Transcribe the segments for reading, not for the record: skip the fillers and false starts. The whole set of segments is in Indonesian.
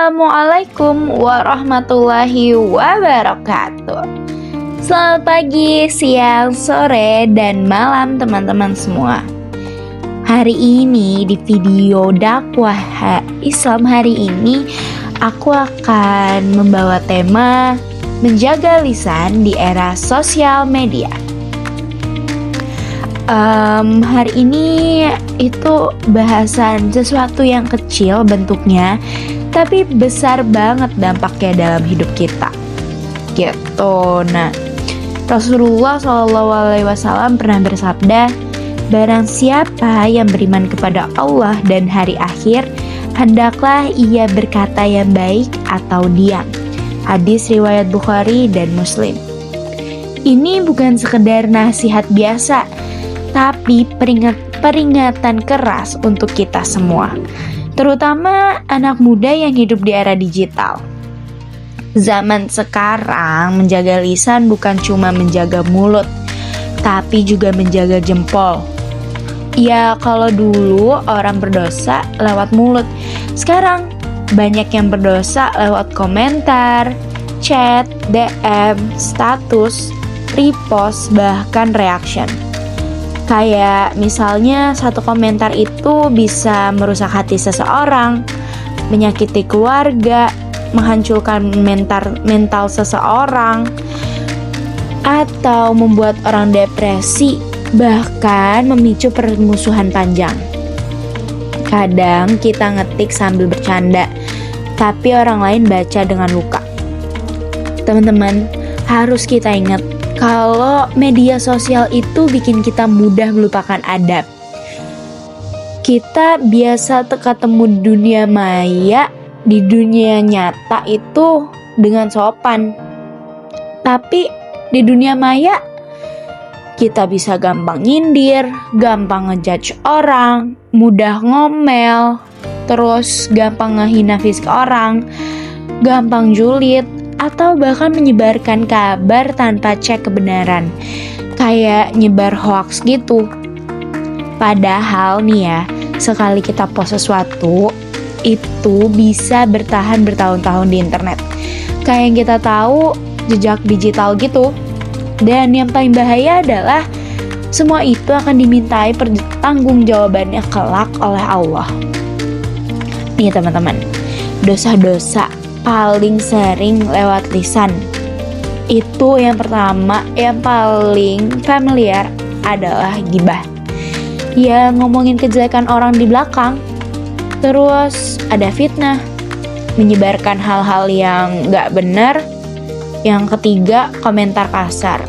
Assalamualaikum warahmatullahi wabarakatuh. Selamat pagi, siang, sore, dan malam teman-teman semua. Hari ini di video dakwah Islam hari ini aku akan membawa tema menjaga lisan di era sosial media. Hari ini itu bahasan sesuatu yang kecil bentuknya, tapi besar banget dampaknya dalam hidup kita. Gitu. Nah, Rasulullah SAW pernah bersabda, barang siapa yang beriman kepada Allah dan hari akhir, hendaklah ia berkata yang baik atau diam. Hadis riwayat Bukhari dan Muslim. Ini bukan sekedar nasihat biasa, tapi peringatan keras untuk kita semua, terutama anak muda yang hidup di era digital. Zaman sekarang menjaga lisan bukan cuma menjaga mulut, tapi juga menjaga jempol. Ya, kalau dulu orang berdosa lewat mulut, sekarang banyak yang berdosa lewat komentar, chat, DM, status, repost, bahkan reaction. Kayak misalnya satu komentar itu bisa merusak hati seseorang, menyakiti keluarga, menghancurkan mental seseorang, atau membuat orang depresi, bahkan memicu permusuhan panjang. Kadang kita ngetik sambil bercanda, tapi orang lain baca dengan luka. Teman-teman, harus kita ingat kalau media sosial itu bikin kita mudah melupakan adab. Kita biasa ketemu dunia maya, di dunia nyata itu dengan sopan. Tapi di dunia maya kita bisa gampang nyindir, gampang ngejudge orang, mudah ngomel, terus gampang ngehina fisik orang, gampang julid, atau bahkan menyebarkan kabar tanpa cek kebenaran, kayak nyebar hoax gitu. Padahal nih ya, sekali kita post sesuatu, itu bisa bertahan bertahun-tahun di internet. Kayak yang kita tahu, jejak digital gitu. Dan yang paling bahaya adalah semua itu akan dimintai pertanggungjawabannya kelak oleh Allah. Nih teman-teman, dosa-dosa paling sering lewat lisan. Itu yang pertama, yang paling familiar adalah ghibah. Ya, ngomongin kejelekan orang di belakang. Terus ada fitnah, menyebarkan hal-hal yang gak benar. Yang ketiga, komentar kasar.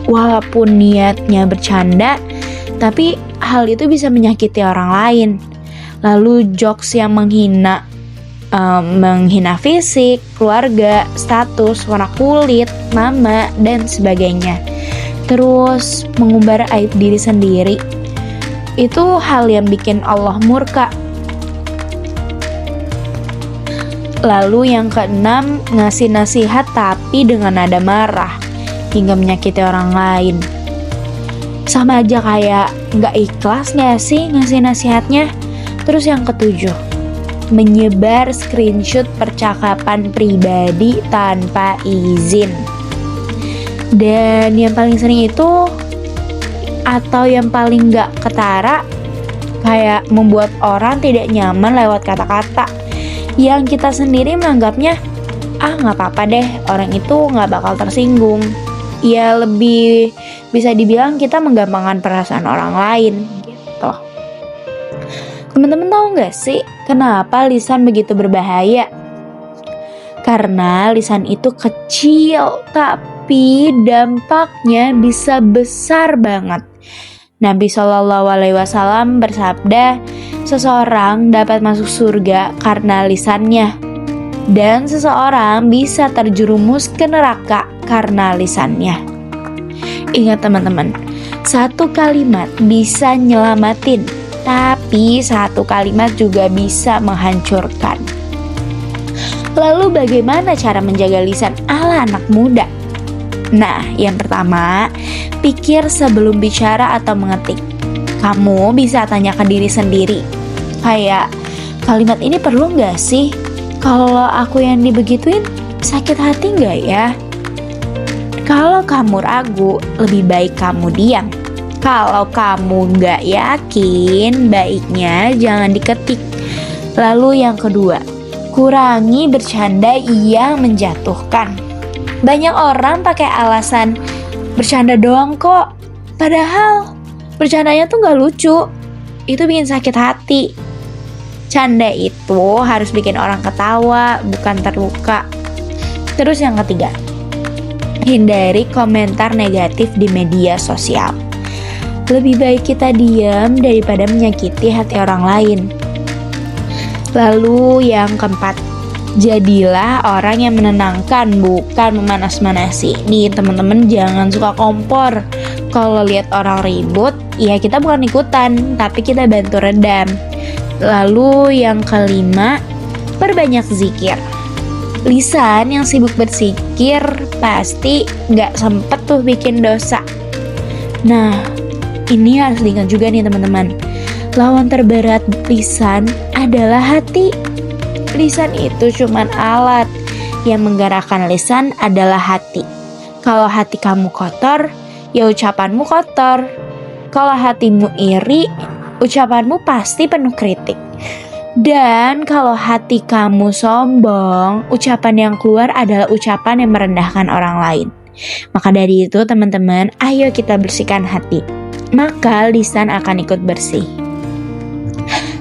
Walaupun niatnya bercanda, tapi hal itu bisa menyakiti orang lain. Lalu jokes yang menghina fisik, keluarga, status, warna kulit, nama, dan sebagainya. Terus mengumbar aib diri sendiri. Itu hal yang bikin Allah murka. Lalu yang keenam, ngasih nasihat tapi dengan nada marah hingga menyakiti orang lain. Sama aja kayak gak ikhlas gak sih ngasih nasihatnya. Terus yang ketujuh, menyebar screenshot percakapan pribadi tanpa izin. Dan yang paling sering itu, atau yang paling gak ketara, kayak membuat orang tidak nyaman lewat kata-kata yang kita sendiri menganggapnya gak apa-apa deh, orang itu gak bakal tersinggung. Ya, lebih bisa dibilang kita menggampangkan perasaan orang lain gitu. Teman-teman tahu gak sih kenapa lisan begitu berbahaya? Karena lisan itu kecil, tapi dampaknya bisa besar banget. Nabi SAW bersabda, seseorang dapat masuk surga karena lisannya, dan seseorang bisa terjerumus ke neraka karena lisannya. Ingat teman-teman, satu kalimat bisa nyelamatin, tapi satu kalimat juga bisa menghancurkan. Lalu bagaimana cara menjaga lisan ala anak muda? Nah, yang pertama, pikir sebelum bicara atau mengetik. Kamu bisa tanya ke diri sendiri, kayak kalimat ini perlu gak sih? Kalau aku yang dibegituin, sakit hati nggak ya? Kalau kamu ragu, lebih baik kamu diam. Kalau kamu nggak yakin, baiknya jangan diketik. Lalu yang kedua, kurangi bercanda yang menjatuhkan. Banyak orang pakai alasan bercanda doang kok, padahal bercandanya tuh nggak lucu. Itu bikin sakit hati. Canda itu harus bikin orang ketawa, bukan terluka. Terus yang ketiga, hindari komentar negatif di media sosial. Lebih baik kita diam daripada menyakiti hati orang lain. Lalu yang keempat, jadilah orang yang menenangkan, bukan memanas-manasi. Nih teman-teman, jangan suka kompor. Kalau lihat orang ribut, ya kita bukan ikutan, tapi kita bantu redam. Lalu yang kelima, perbanyak zikir. Lisan yang sibuk berzikir pasti gak sempet tuh bikin dosa. Nah, ini harus diingat juga nih teman-teman. Lawan terberat lisan adalah hati. Lisan itu cuman alat. Yang menggerakkan lisan adalah hati. Kalau hati kamu kotor, ya ucapanmu kotor. Kalau hatimu iri, ucapanmu pasti penuh kritik. Dan kalau hati kamu sombong, ucapan yang keluar adalah ucapan yang merendahkan orang lain. Maka dari itu teman-teman, ayo kita bersihkan hati. Maka lisan akan ikut bersih.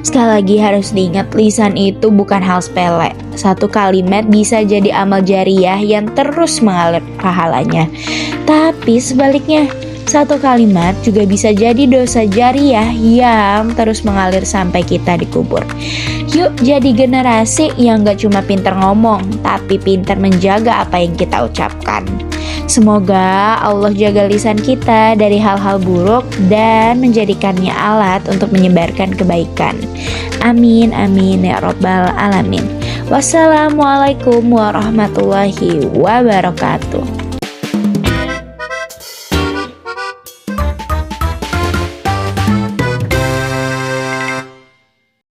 Sekali lagi harus diingat, lisan itu bukan hal sepele. Satu kalimat bisa jadi amal jariah yang terus mengalir pahalanya. Tapi sebaliknya, satu kalimat juga bisa jadi dosa jariah yang terus mengalir sampai kita dikubur. Yuk jadi generasi yang gak cuma pinter ngomong, tapi pinter menjaga apa yang kita ucapkan. Semoga Allah jaga lisan kita dari hal-hal buruk dan menjadikannya alat untuk menyebarkan kebaikan. Amin, amin ya robbal alamin. Wassalamualaikum warahmatullahi wabarakatuh.